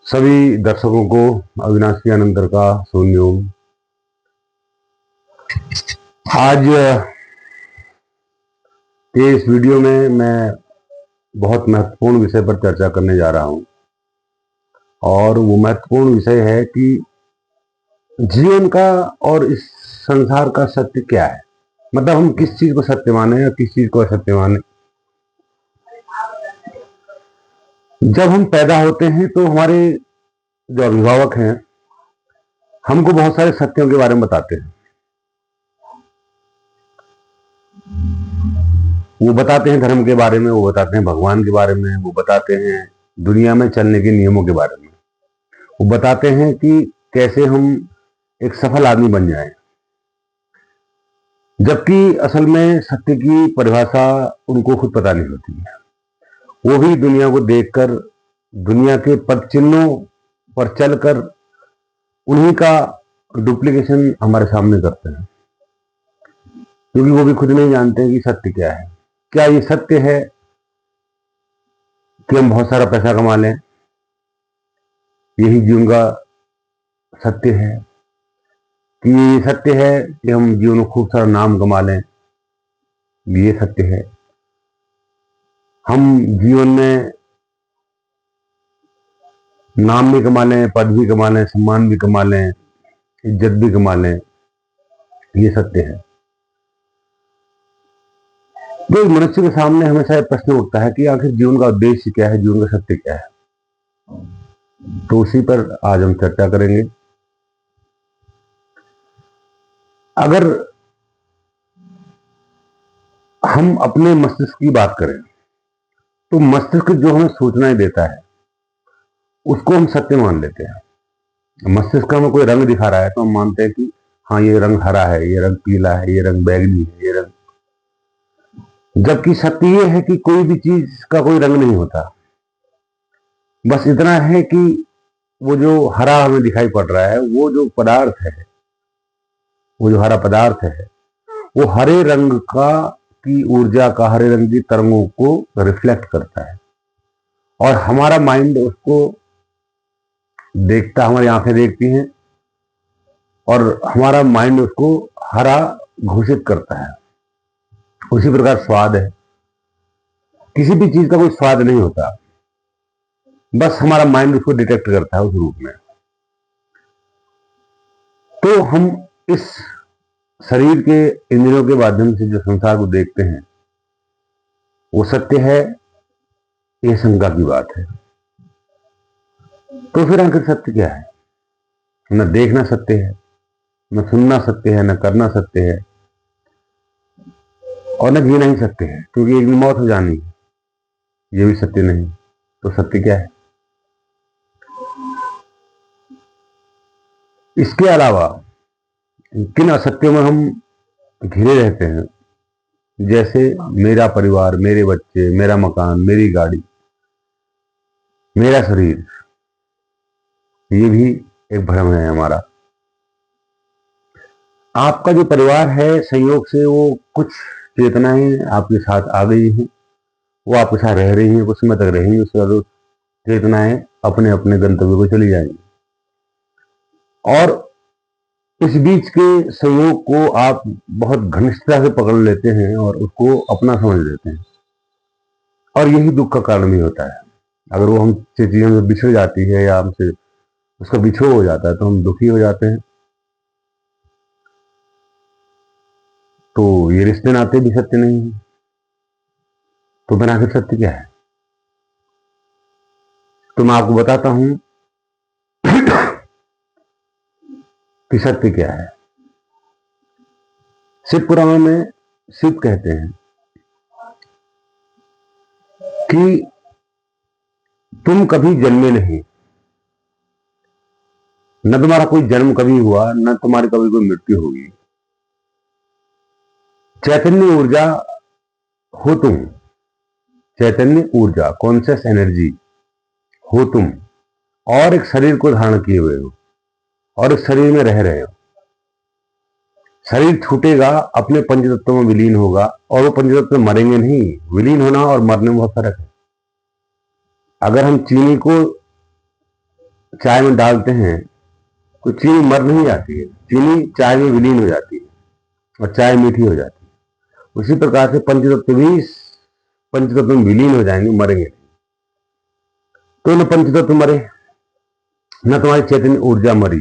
सभी दर्शकों को अविनाशी अनंतर का सोन्योम। आज के इस वीडियो में मैं बहुत महत्वपूर्ण विषय पर चर्चा करने जा रहा हूं और वो महत्वपूर्ण विषय है कि जीवन का और इस संसार का सत्य क्या है। मतलब हम किस चीज को सत्य माने या किस चीज को असत्य माने। जब हम पैदा होते हैं तो हमारे जो अभिभावक हैं हमको बहुत सारे सत्यों के बारे में बताते हैं। वो बताते हैं धर्म के बारे में, वो बताते हैं भगवान के बारे में, वो बताते हैं दुनिया में चलने के नियमों के बारे में, वो बताते हैं कि कैसे हम एक सफल आदमी बन जाएं। जबकि असल में सत्य की परिभाषा उनको खुद पता नहीं होती है। वो भी दुनिया को देखकर, दुनिया के पद चिन्हों पर चलकर उन्हीं का डुप्लीकेशन हमारे सामने करते हैं, क्योंकि वो भी खुद नहीं जानते हैं कि सत्य क्या है। क्या ये सत्य है कि हम बहुत सारा पैसा कमा लें, यही जीवन का सत्य है? कि ये सत्य है कि हम जीवन में खूब सारा नाम कमा लें, ये सत्य है? हम जीवन में नाम भी कमा लें, पद भी कमा लें, सम्मान भी कमा लें, इज्जत भी कमा लें, ये सत्य है? तो मनुष्य के सामने हमेशा प्रश्न उठता है कि आखिर जीवन का उद्देश्य क्या है, जीवन का सत्य क्या है। तो उसी पर आज हम चर्चा करेंगे। अगर हम अपने मस्तिष्क की बात करें तो मस्तिष्क जो हमें सूचनाएं देता है उसको हम सत्य मान लेते हैं। मस्तिष्क हमें कोई रंग दिखा रहा है तो हम मानते हैं कि हाँ, ये रंग हरा है, ये रंग पीला है, ये रंग बैगनी है, ये रंग। जबकि सत्य ये है कि कोई भी चीज का कोई रंग नहीं होता। बस इतना है कि वो जो हरा हमें दिखाई पड़ रहा है, वो जो पदार्थ है, वो जो हरा पदार्थ है, वो हरे रंग का की ऊर्जा का, हरे रंग की तरंगों को रिफ्लेक्ट करता है और हमारा माइंड उसको देखता, हमारी आंखें देखती हैं और हमारा माइंड उसको हरा घोषित करता है। उसी प्रकार स्वाद है, किसी भी चीज का कोई स्वाद नहीं होता, बस हमारा माइंड उसको डिटेक्ट करता है उस रूप में। तो हम इस शरीर के इंद्रियों के माध्यम से जो संसार को देखते हैं वो सत्य है, ये शंका की बात है। तो फिर आखिर सत्य क्या है? न देखना सत्य है, न सुनना सत्य है, न करना सत्य है और न जीना ही सत्य है, क्योंकि एक दिन मौत हो जानी है, ये भी सत्य नहीं। तो सत्य क्या है? इसके अलावा किन असत्यों में हम घिरे रहते हैं, जैसे मेरा परिवार, मेरे बच्चे, मेरा मकान, मेरी गाड़ी, मेरा शरीर, ये भी एक भ्रम है हमारा। आपका जो परिवार है, संयोग से वो कुछ चेतनाएं आपके साथ आ गई हैं, वो आपके साथ रह रही हैं, कुछ समय तक रहेंगी, उसके बाद चेतनाएं अपने अपने गंतव्य को चली जाएंगी और इस बीच के संयोग को आप बहुत घनिष्ठता से पकड़ लेते हैं और उसको अपना समझ लेते हैं और यही दुख का कारण भी होता है। अगर वो हमसे चीजें में बिछड़ जाती है या हमसे उसका बिछोह हो जाता है तो हम दुखी हो जाते हैं। तो ये रिश्ते नाते भी सत्य नहीं है। तो फिर आखिर सत्य क्या है? तो मैं आपको बताता हूं कि सत्य क्या है। शिव पुराण में शिव कहते हैं कि तुम कभी जन्मे नहीं, न तुम्हारा कोई जन्म कभी हुआ, न तुम्हारी कभी कोई मृत्यु होगी। चैतन्य ऊर्जा हो तुम, चैतन्य ऊर्जा, कॉन्शियस एनर्जी हो तुम और एक शरीर को धारण किए हुए हो और इस शरीर में रह रहे हो। शरीर छूटेगा, अपने पंचतत्व में विलीन होगा और वो पंचतत्व मरेंगे नहीं। विलीन होना और मरने में बहुत फर्क है। अगर हम चीनी को चाय में डालते हैं तो चीनी मर नहीं जाती है, चीनी चाय में विलीन हो जाती है और चाय मीठी हो जाती है। उसी प्रकार से पंचतत्व भी पंचतत्व में विलीन हो जाएंगे, मरेंगे नहीं। तो न पंचतत्व मरे, न तुम्हारी चैतन्य ऊर्जा मरी,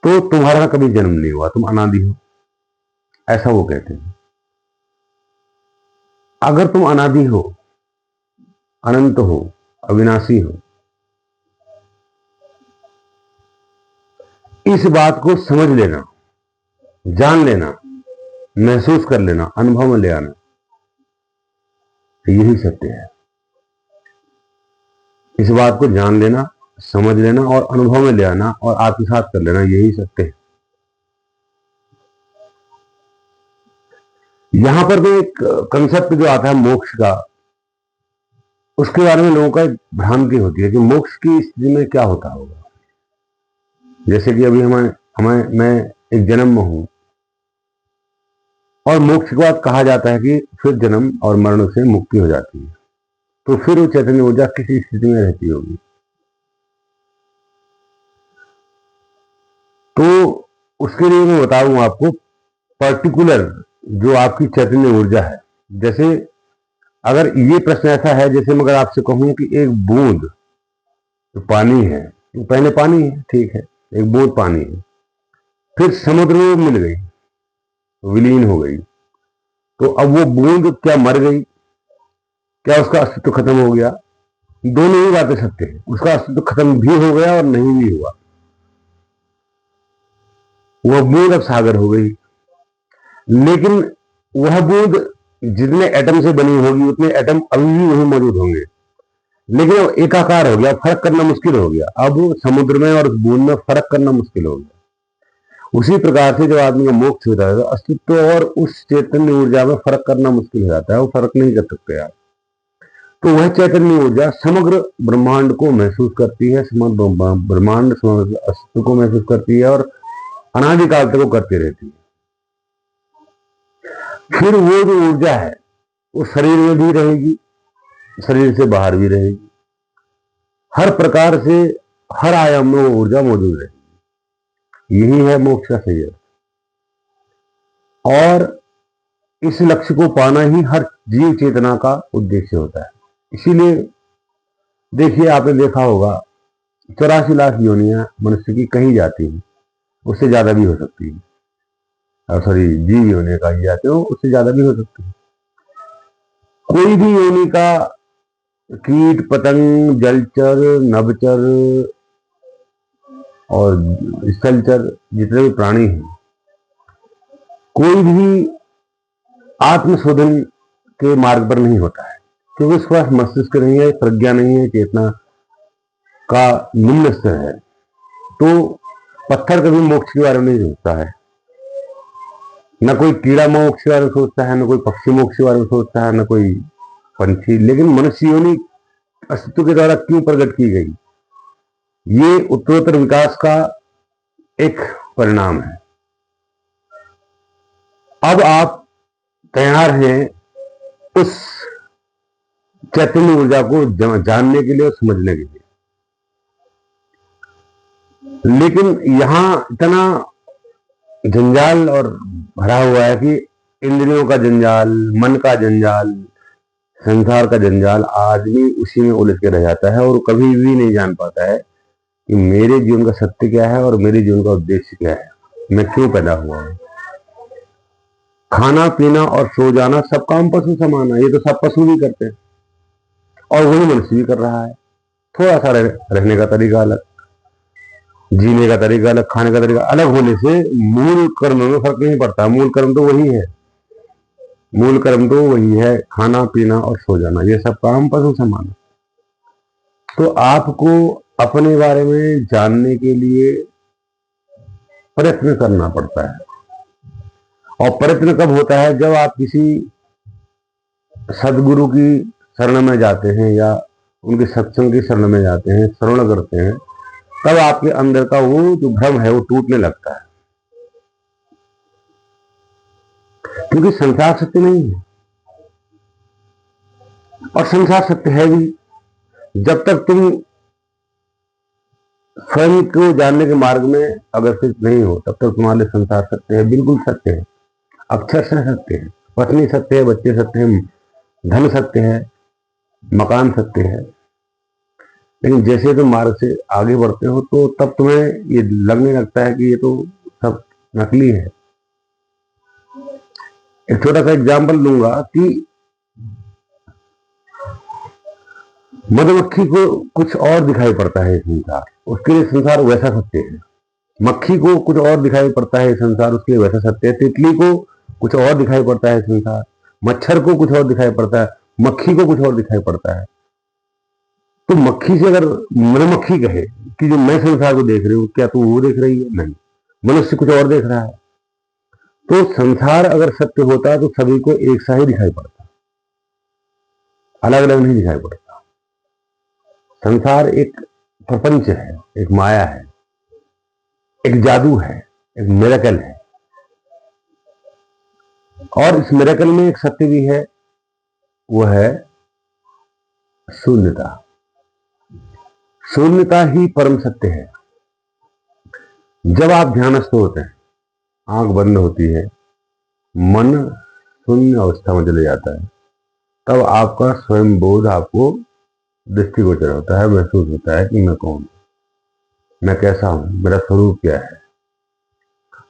तो तुम्हारा कभी जन्म नहीं हुआ, तुम अनादि हो, ऐसा वो कहते हैं। अगर तुम अनादि हो, अनंत हो, अविनाशी हो, इस बात को समझ लेना, जान लेना, महसूस कर लेना, अनुभव में ले आना, यही सत्य है। इस बात को जान लेना, समझ लेना और अनुभव में ले आना और आत्मसात कर लेना, यही सत्य है। यहां पर भी एक कंसेप्ट जो आता है मोक्ष का, उसके बारे में लोगों का एक भ्रांति होती है कि मोक्ष की स्थिति में क्या होता होगा। जैसे कि अभी मैं एक जन्म में हूं और मोक्ष के बाद कहा जाता है कि फिर जन्म और मरण से मुक्ति हो जाती है, तो फिर वो चैतन्य ऊर्जा किसी स्थिति में रहती होगी। तो उसके लिए मैं बताऊं आपको पर्टिकुलर जो आपकी चैतन्य ऊर्जा है। जैसे अगर ये प्रश्न ऐसा है, जैसे मैं अगर आपसे कहूं कि एक बूंद जो पानी है, तो पहले पानी है, ठीक है, एक बूंद पानी है, फिर समुद्र में मिल गई, विलीन हो गई, तो अब वो बूंद क्या मर गई, क्या उसका अस्तित्व खत्म हो गया? दोनों ही बातें सत्य है, उसका अस्तित्व खत्म भी हो गया और नहीं भी हुआ। वह बूंद अब सागर हो गई, लेकिन वह बूंद जितने एटम से बनी होगी उतने एटम अभी भी वहीं मौजूद होंगे, लेकिन अब एकाकार हो गया, फर्क करना मुश्किल हो गया। अब समुद्र में और बूंद में फर्क करना मुश्किल हो गया। उसी प्रकार से जब आदमी का मोक्ष होता है तो अस्तित्व और उस चैतन्य ऊर्जा में फर्क करना मुश्किल हो जाता है, वो फर्क नहीं कर सकते आप। तो वह चैतन्य ऊर्जा समग्र ब्रह्मांड को महसूस करती है, समग्र ब्रह्मांड अस्तित्व को महसूस करती है और अनादिकाल तक वो करती रहती है। फिर वो जो ऊर्जा है वो शरीर में भी रहेगी, शरीर से बाहर भी रहेगी, हर प्रकार से हर आयाम में वो ऊर्जा मौजूद रहेगी। यही है मोक्ष का सही अर्थ। और इस लक्ष्य को पाना ही हर जीव चेतना का उद्देश्य होता है। इसीलिए देखिए, आपने देखा होगा 84 लाख योनियां मनुष्य की कहीं जाती हैं, उससे ज्यादा भी हो सकती है, और सॉरी जीव योनि कही जाते हो, उससे ज्यादा भी हो सकती है। कोई भी योनि का कीट पतंग जलचर नभचर और स्थलचर जितने भी प्राणी हैं, कोई भी आत्मशोधन के मार्ग पर नहीं होता है, क्योंकि उसके पास मस्तिष्क नहीं है, प्रज्ञा नहीं है, चेतना का निम्न स्तर है। तो पत्थर कभी मोक्ष के बारे में नहीं सोचता है, न कोई कीड़ा मोक्ष के बारे में सोचता है, न कोई पक्षी मोक्ष के बारे में सोचता है, न कोई पंछी। लेकिन मनुष्य योनि अस्तित्व के द्वारा क्यों प्रकट की गई, ये उत्तरोत्तर विकास का एक परिणाम है। अब आप तैयार हैं उस चैतन्य ऊर्जा को जानने के लिए और समझने के लिए, लेकिन यहां इतना जंजाल और भरा हुआ है कि इंद्रियों का जंजाल, मन का जंजाल, संसार का जंजाल, आदमी उसी में उलझ के रह जाता है और कभी भी नहीं जान पाता है कि मेरे जीवन का सत्य क्या है और मेरे जीवन का उद्देश्य क्या है, मैं क्यों पैदा हुआ हूं। खाना पीना और सो जाना सब काम पशु समान है, ये तो सब पशु भी करते हैं और वही मनुष्य भी कर रहा है। थोड़ा सा रहने का तरीका अलग, जीने का तरीका अलग, खाने का तरीका अलग होने से मूल कर्म में फर्क नहीं पड़ता। मूल कर्म तो वही है, मूल कर्म तो वही है, खाना पीना और सो जाना, ये सब काम पशु समान है। तो आपको अपने बारे में जानने के लिए प्रयत्न करना पड़ता है, और प्रयत्न कब होता है, जब आप किसी सदगुरु की शरण में जाते हैं या उनके सत्संग की शरण में जाते हैं, श्रवण करते हैं, तब आपके अंदर का वो जो भ्रम है वो टूटने लगता है। क्योंकि संसार सत्य नहीं है, और संसार सत्य है भी। जब तक तुम स्वयं को जानने के मार्ग में अगर स्थित नहीं हो तब तक तुम्हारे लिए संसार सत्य है, बिल्कुल सत्य है, अक्षर से सत्य है। पत्नी सत्य है, बच्चे सत्य है, धन सत्य है, मकान सत्य है। लेकिन जैसे तुम मार्ग से आगे बढ़ते हो तो तब तुम्हें ये लगने लगता है कि ये तो सब नकली है। एक छोटा सा एग्जाम्पल लूंगा कि मधुमक्खी को कुछ और दिखाई पड़ता है संसार, उसके लिए संसार वैसा सत्य है। मक्खी को कुछ और दिखाई पड़ता है संसार, उसके लिए वैसा सत्य है। तितली को कुछ और दिखाई पड़ता है संसार, मच्छर को कुछ और दिखाई पड़ता है, मक्खी को कुछ और दिखाई पड़ता है। तो मक्खी से अगर मधुमक्खी कहे कि जो मैं संसार को देख रही हूँ, क्या तू वो देख रही है? नहीं, मनुष्य कुछ और देख रहा है। तो संसार अगर सत्य होता है तो सभी को एक सा ही दिखाई पड़ता, अलग अलग नहीं दिखाई पड़ता। संसार एक प्रपंच है, एक माया है, एक जादू है, एक मिरेकल है। और इस मिरेकल में एक सत्य भी है, वो है शून्यता। शून्यता ही परम सत्य है। जब आप ध्यानस्थ होते हैं, आंख बंद होती है, मन शून्य अवस्था में चले जाता है, तब आपका स्वयं बोध आपको दृष्टिगोचर होता है, महसूस होता है कि मैं कौन, मैं कैसा हूं, मेरा स्वरूप क्या है।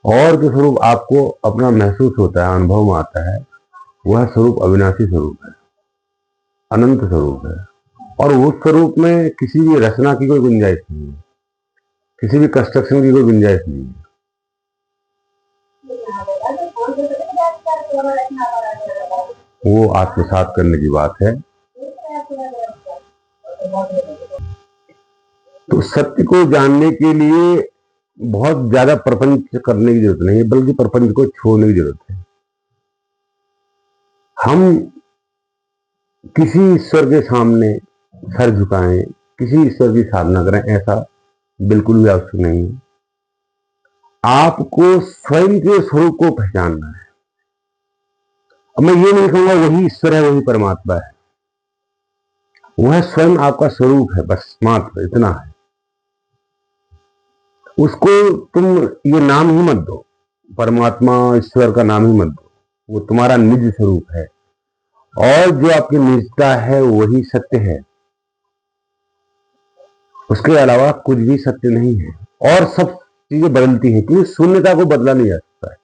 और जो स्वरूप आपको अपना महसूस होता है, अनुभव में आता है, वह स्वरूप अविनाशी स्वरूप है, अनंत स्वरूप है। और उस स्वरूप में किसी भी रचना की कोई गुंजाइश नहीं है, किसी भी कंस्ट्रक्शन की कोई गुंजाइश नहीं है। वो आत्मसात करने की बात है। तो सत्य को जानने के लिए बहुत ज्यादा प्रपंच करने की जरूरत नहीं है, बल्कि प्रपंच को छोड़ने की जरूरत है। हम किसी ईश्वर के सामने सर झुकाएं, किसी ईश्वर की साधना करें, ऐसा बिल्कुल भी आवश्यक नहीं है। आपको स्वयं के स्वरूप को पहचानना है। अब मैं ये नहीं कहूंगा वही ईश्वर है, वही परमात्मा है। वह स्वयं आपका स्वरूप है, बस मात्र इतना है। उसको तुम ये नाम ही मत दो, परमात्मा ईश्वर का नाम ही मत दो। वो तुम्हारा निज स्वरूप है, और जो आपकी निजता है वही सत्य है। उसके अलावा कुछ भी सत्य नहीं है। और सब चीजें बदलती हैं, क्योंकि शून्यता को बदला नहीं जा सकता है।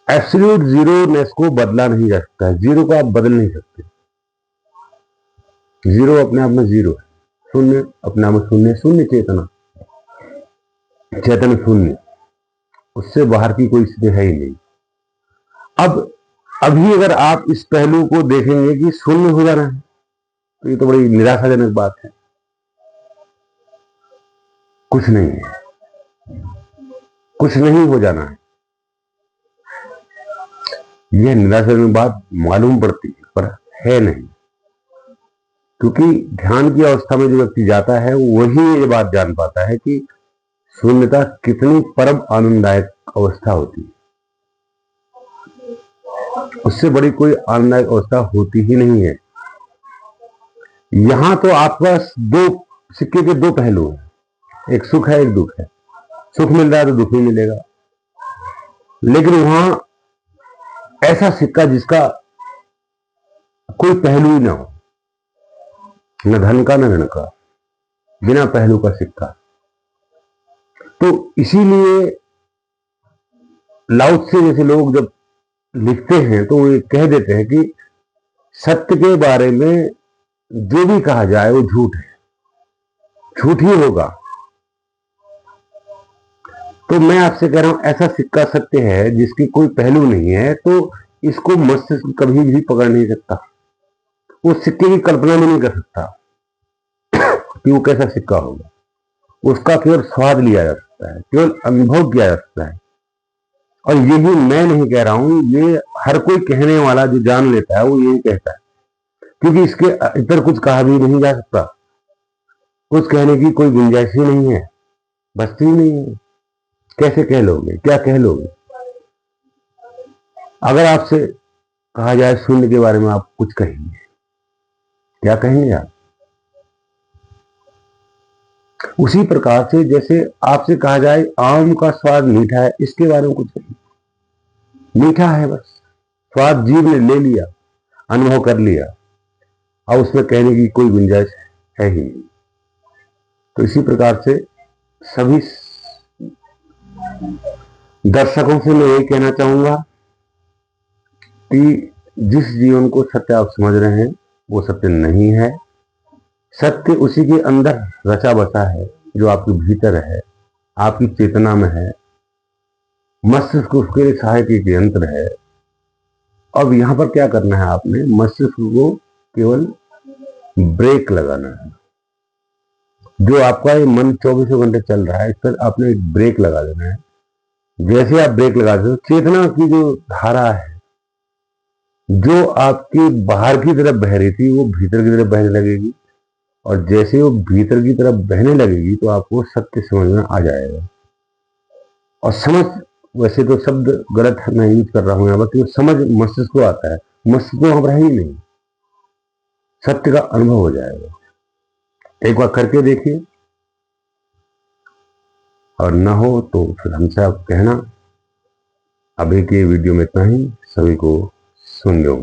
एब्सोल्यूट जीरोनेस को बदला नहीं जा सकता है। जीरो को आप बदल नहीं सकते। जीरो अपने आप में जीरो है, शून्य अपने आप में शून्य। शून्य चेतना, चेतन शून्य, उससे बाहर की कोई स्थिति है ही नहीं। अब अभी अगर आप इस पहलू को देखेंगे कि शून्य हो जाना है, तो ये तो बड़ी निराशाजनक बात है। कुछ नहीं है, कुछ नहीं हो जाना है। यह निराशाजनक बात मालूम पड़ती है, पर है नहीं। क्योंकि ध्यान की अवस्था में जो व्यक्ति जाता है वही ये बात जान पाता है कि शून्यता कितनी परम आनंददायक अवस्था होती है। उससे बड़ी कोई आनंददायक अवस्था होती ही नहीं है। यहां तो आपका दो सिक्के के दो पहलू हैं, एक सुख है, एक दुख है। सुख मिल रहा है तो दुख भी मिलेगा। लेकिन वहां ऐसा सिक्का जिसका कोई पहलू ही ना हो, न धन का न ऋण का, बिना पहलू का सिक्का। तो इसीलिए लाओ त्से जैसे लोग जब लिखते हैं तो वो कह देते हैं कि सत्य के बारे में जो भी कहा जाए वो झूठ है, झूठ ही होगा। तो मैं आपसे कह रहा हूं, ऐसा सिक्का सत्य है जिसकी कोई पहलू नहीं है, तो इसको मस्तिष्क कभी भी पकड़ नहीं सकता। उस सिक्के की कल्पना भी नहीं कर सकता कि वो कैसा सिक्का होगा। उसका केवल स्वाद लिया जा सकता है, केवल अनुभव किया जा सकता है। और यही मैं नहीं कह रहा हूं, ये हर कोई कहने वाला जो जान लेता है वो यही कहता है, क्योंकि इसके इतर कुछ कहा भी नहीं जा सकता। कुछ कहने की कोई गुंजाइश ही नहीं है, बस्ती ही नहीं है। कैसे कह लोगे, क्या कह लोगे? अगर आपसे कहा जाए शून्य के बारे में आप कुछ कहेंगे, क्या कहेंगे आप? उसी प्रकार से जैसे आपसे कहा जाए आम का स्वाद मीठा है, इसके बारे में कुछ नहीं, मीठा है बस, स्वाद जीव ने ले लिया, अनुभव कर लिया, और उसमें कहने की कोई गुंजाइश है ही नहीं। तो इसी प्रकार से सभी दर्शकों से मैं यही कहना चाहूंगा कि जिस जीवन को सत्य आप समझ रहे हैं वो सत्य नहीं है। सत्य उसी के अंदर रचा बसा है जो आपके भीतर है, आपकी चेतना में है। मस्तिष्क उसके लिए सहायक एक यंत्र है। अब यहां पर क्या करना है, आपने मस्तिष्क को केवल ब्रेक लगाना है। जो आपका ये मन 24 घंटे चल रहा है, इस पर आपने एक ब्रेक लगा देना है। जैसे आप ब्रेक लगा दो, चेतना की जो धारा है जो आपकी बाहर की तरफ बह रही थी वो भीतर की तरफ बहने लगेगी, और जैसे वो भीतर की तरफ बहने लगेगी तो आपको सत्य समझ में आ जाएगा। और समझ, वैसे तो शब्द गलत मैं यूज कर रहा हूं यहाँ पर, क्योंकि समझ मस्तिष्क को आता है, मस्तिष्क को वहां रह ही नहीं, सत्य का अनुभव हो जाएगा। एक बार करके देखिए, और ना हो तो फिर हमसे आप कहना। अभी के वीडियो में इतना ही, सभी को सुन लो।